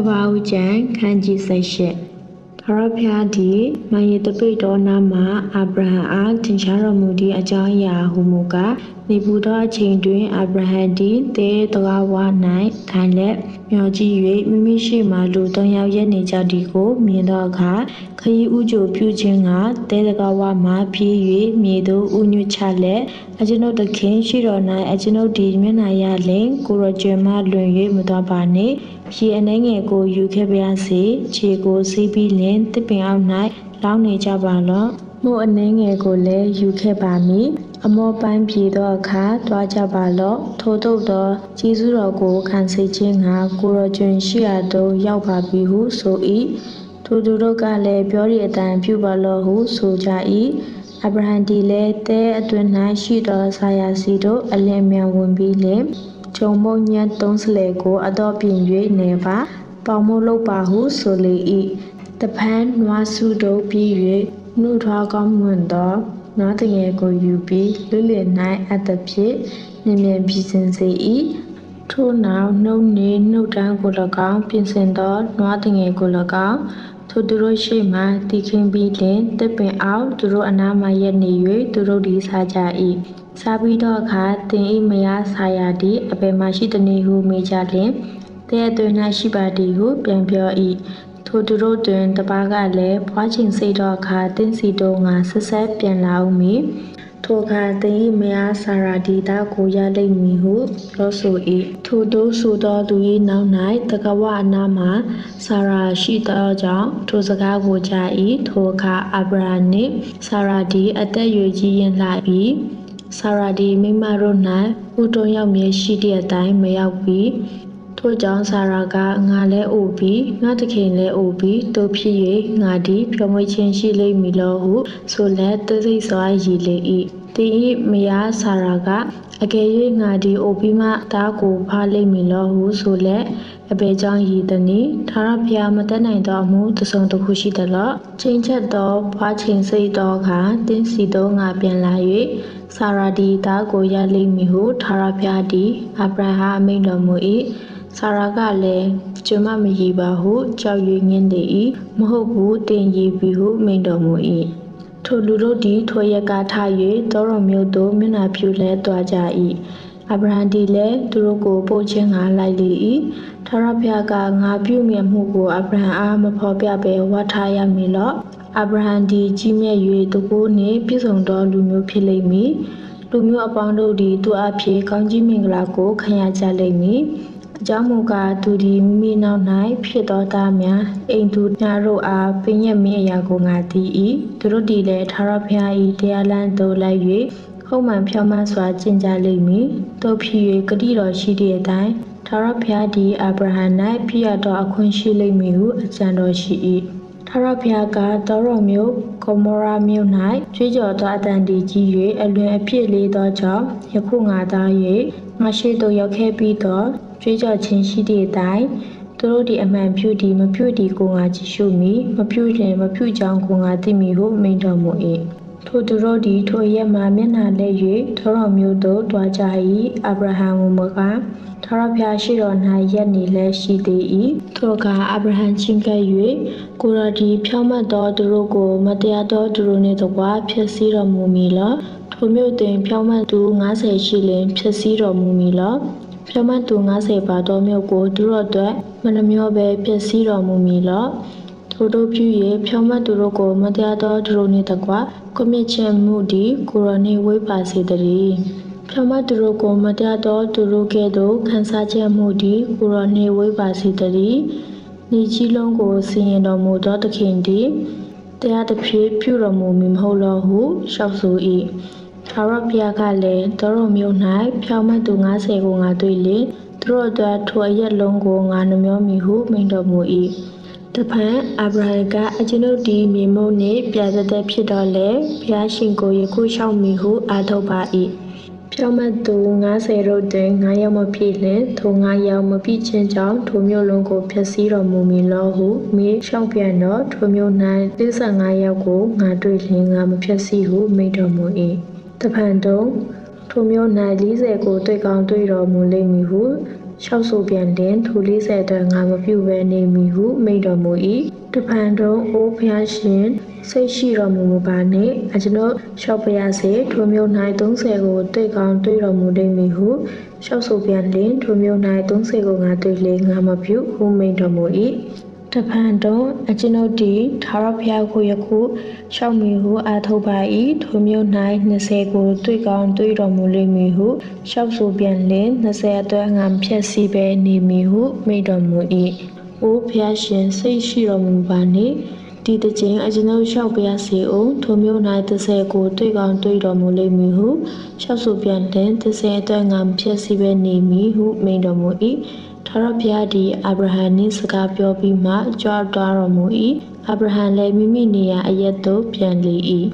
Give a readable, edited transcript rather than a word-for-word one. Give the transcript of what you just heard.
ဘာဦးကျန်ခန်းကြီးစိတ်ရှက်ခရဖျားဒီမယေတပိတော်နာမှာအာဗြဟံအားထင်ရှားတော်မူသည့်အကြောင်းအရာဟုမူကားနေပူသောအချိန်တွင်အာဗြဟံသည်တဲတကားဝ၌ထိုင်လက်မျောကြည့်၍မိမိရှိမှလူ၃ယောက်ရက်နေကြသည်ကိုမြင်သောအခါခရီးဥကြိုပြုခြင်းကတဲတကားဝမှပြေး၍မြေသို့ဥညွတ်ချလက်အကျွန်ုပ်သခင်ရှိတော်၌အကျွန်ုပ်သည်မျက်နှာရလင်ကိုရကျွမ်းမှလွင်၍မတော်ပါနှင့်ရေအနေငယ်ကိုယူခဲ့ပါစေခြေကိုစီးပြီးလင်တစ်ပင်အောက်၌လောင်းနေကြပါလော့မို့အနေငယ်ကိုလည်းယူခဲ့ပါမည်အမောပိုင်းပြေသောအခါတွားကြပါလော့ထို့သို့သောကျေးဇူးတော်ကိုခံစေခြင်းငါကိုရကျွမ်းရှိရာသို့ရောက်ပါပြီဟုဆို၏ထိုသူတို့ကလည်းပြောသည့်အတိုင်းပြုပါလော့ဟုဆိုကြ၏အာဗြဟံသည်လည်းတဲအတွင်၌ရှိသောဆာယာစီတို့အလင်းမြန်ဝင်ပြီးလင်ဂျုံမုံညံသုံးစလေကိုအတော့ပြင်၍နေပါပေါမို့လုပ်ပါဟုဆိုလေ၏တပန်းနွားစုတို့ပြီး၍နှုတ်ထွားကောင်းမွန်သောနွားတငယ်ကိုယူပြီးလွတ်လည်၌အပ်သဖြင့်မြင်မြန်ပြီးစင်စေ၏ထို့နောက်နှုတ်နှင့်နှုတ်တန်းကို၎င်းပြင်ဆင်သောနွားတငယ်ကို၎င်းထိုသူတို့ရှိမှတည်ခင်းပြီးလင်တစ်ပင်အောက်သူတို့အနားမှရက်နေ၍သူတို့သည်စားကြ၏စားပြီးသောအခါတင်၏မယားဆာယာသည်အဘယ်မှရှိသည်နည်းဟုမေးကြလျင်တဲ့အတွင်၌ရှိပါသည်ဟုပြန်ပြော၏ထိုသူတို့တွင်တပါးကလည်းဘွားချင်းစိတ်သောအခါတင်းစီတို့ငါဆက်ဆက်ပြန်လာဦးမည်ထိုအခါတင်၏မယားဆာရာဒီတာကိုရလိမ့်မည်ဟုပြောဆို၏ထိုတို့ဆိုသောသူ၏နောက်၌တကဝအနားမှဆာရာရှိသောကြောင့်ထိုစကားကိုကြား၏ထိုအခါအာဗြဟံနှင့်ဆာရာဒီအသက်ရွယ်ကြီးရင်လာ၏ဆာရာဒီမိမတို့၌ဥတုံရောက်မြဲရှိသည့်အတိုင်းမရောက်ပြီးထို့ကြောင့်ဆာရာကငါလဲအိုပြီးငါတခင်လဲအိုပြီးတို့ဖြစ်၍ငါသည်ဖြောမွေးခြင်းရှိလိမ့်မည်လောဟုဆိုလက်သိစိတ်စွာရည်လေ၏တင်၏မယားဆာရာကအကယ်၍ငါသည်အိုပြီးမှသားကိုဖားလိမ့်မည်လောဟုဆိုလက်အဘယ်ကြောင့်ရည်သည်နည်းထာဝရဘုရားမတတ်နိုင်သောအမှုတစ်စုံတစ်ခုရှိသလောချိန်ချက်သောဘွားချိန်စိတ်သောအခါတင်းစီသောငါပြန်လာ၍ဆာရာဒီသားကိုရလိမ့်မည်ဟုထာဝရဘုရားသည်အာဗြဟံအားမိန့်တော်မူ၏ဆာရာကလည်းကျွန်မမရည်ပါဟုကြောက်၍ငင်းလေ၏မဟုတ်ဘူးတင်ရည်ပြီဟုမိန့်တော်မူ၏ထိုလူတို့သည်ထိုရက်ကထ၍သောတော်မျိုးသို့မျက်နှာဖြူလဲသွားကြ၏အာဗြဟံသည်လည်းသူတို့ကိုပို့ခြင်းငါလိုက်လေ၏ထာဝရဘုရားကငါပြုမြတ်မှုကိုအာဗြဟံအားမဖော်ပြဘဲဝတ်ထားရမည်လော့အာဗြဟံသည်ကြီးမြတ်၍တကိုးနှင့်ပြည့်စုံသောလူမျိုးဖြစ်လိမ့်မည်လူမျိုးအပေါင်းတို့သည်သူအဖြစ်ကောင်းကြီးမင်္ဂလာကိုခံရကြလိမ့်မည်အကြောင်းမူကားသူသည်မိမိနောက်၌ဖြစ်သောသားများအိမ်သူများတို့အားပင်ရမင်းအရာကိုငါသိ၏သူတို့သည်လည်းထာဝရဘုရား၏တရားလမ်းသို့လိုက်၍ဟုတ်မှန်ဖြောင့်မတ်စွာကျင့်ကြလိမ့်မည်တို့ဖြစ်၍ဂတိတော်ရှိသည့်အတိုင်းထာဝရဘုရားသည်အာဗြဟံ၌ဖြစ်ရသောအခွင့်ရှိလိမ့်မည်ဟုအကြံတော်ရှိ၏ထာဝရဘုရားကသောတော်မျိုးဂေါမောရာမြို့၌ကြွေးကြော်သောအတန်တည်ကြီး၍အလွန်အဖြစ်လေးသောကြောင့်ယခုငါသား၍ငါရှိသို့ရောက်ခဲ့ပြီးသောကြွေးကြော်ခြင်းရှိသည့်အတိုင်းသူတို့သည်အမှန်ပြုသည်မပြုသည်ကိုငါကြည့်ရှုမည်မပြုရင်မပြုကြောင်းကိုငါသိမည်ဟုမိန့်တော်မူ၏ထိုသူတို့သည်ထိုရက်မှမျက်နှာလဲ၍သောတော်မျိုးသို့တွားကြ၏အာဗြဟံမူကားထာဝရဘုရားရှိတော်၌ရက်နေလည်းရှိသေး၏ထိုအခါအာဗြဟံချဉ်းကပ်၍ကိုယ်တော်သည်ဖြောင့်မတ်သောသူတို့ကိုမတရားသောသူတို့နှင့်တကွဖျက်ဆီးတော်မူမည်လောထိုမြို့တွင်ဖြောင့်မတ်သူ90ရှိလျှင်ဖျက်ဆီးတော်မူမည်လောဖြောင့်မတ်သူ90ပါသောမြို့ကိုသူတို့အတွက်မနှမျောဘဲဖျက်ဆီးတော်မူမည်လောထိုတို့ပြု၍ဖြောင့်မတ်သူတို့ကိုမတရားသောသူတို့နှင့်တကွကွမြင့်ခြင်းမှုသည်ကိုယ်တော်နှင့်ဝေးပါစေတည်းဖြောင့်မတ်သူတို့ကိုမတရားသောသူတို့ကဲ့သို့ခံစားခြင်းမှုသည်ကိုယ်တော်နှင့်ဝေးပါစေတည်းဤကြီးလုံးကိုစီရင်တော်မူသောသခင်သည်တရားတစ်ဖြစ်ပြုတော်မူမည်မဟုတ်လောဟုလျှောက်ဆို၏ထာဝရဘုရားကလည်းသောတော်မျိုး၌ဖြောင့်မတ်သူ90ကိုငါတွေ့လေသူတို့အတွက်ထိုအရက်လုံးကိုငါနှမျောမည်ဟုမိန့်တော်မူ၏တဖန်အာဗြဟံကအကျွန်ုပ်သည်မြေမုန့်နှင့်ပြာသက်ဖြစ်တော်လဲဘုရားရှင်ကိုယခုလျှောက်မည်ဟုအားထုတ်ပါ၏ဖြောင့်မတ်သူ90တို့တွင်9ယောက်မပြည့်လျှင်ထို9ယောက်မပြည့်ခြင်းကြောင့်ထိုမျိုးလုံးကိုဖျက်ဆီးတော်မူမည်လောဟုမေးလျှောက်ပြန်တော့ထိုမျိုး၌55ယောက်ကိုငါတွေ့လျှင်ငါမဖျက်ဆီးဟုမိန့်တော်မူ၏တဖန်တော့ထိုမျိုး၌40ကိုတွေ့ကောင်းတွေ့တော်မူလိမ့်မည်ဟု လျှောက်ဆိုပြန်လင်ထို40အတွက်ငါမပြုဘဲနေမည်ဟုမိန့်တော်မူ၏တပံတုံးအိုးဖျားရှင်စိတ်ရှိတော်မူမပါနှင့်အကျွန်ုပ်လျှောက်ပါရစေထိုမျိုး၌30ကိုတွေ့ကောင်းတွေ့တော်မူလိမ့်မည်ဟုလျှောက်ဆိုပြန်လင်ထိုမျိုး၌30ကိုငါတွေ့လေငါမပြုဟုမိန့်တော်မူ၏တဖန်တော့အကျွန်ုပ်ဒီထာဝရဘုရားကိုယခုရှောက်မီဟုအားထုတ်ပါ၏ထိုမျိုး၌20ကိုတွေ့ကောင်းတွေ့တော်မူလိမ့်မည်ဟုရှောက်ဆိုပြန်လင်20အတွက်ငါမဖြတ်စီပဲနေမည်ဟုမိန့်တော်မူ၏အိုးဘုရားရှင်စိတ်ရှိတော်မူပါနှင့်ဒီတစ်ချိန်အကျွန်ုပ်လျှောက်ပါရစေအောင်ထိုမျိုး၌30ကိုတွေ့ကောင်းတွေ့တော်မူလိမ့်မည်ဟုရှောက်ဆိုပြန်လင်30အတွက်ငါမဖြတ်စီပဲနေမည်ဟုမိန့်တော်မူ၏ထာဝရဘုရားသည်အာဗြဟံနှင့်စကားပြောပြီးမှကြွားသွားတော်မူ၏အာဗြဟံလည်းမိမိနေရာအရက်သို့ပြန်လေ၏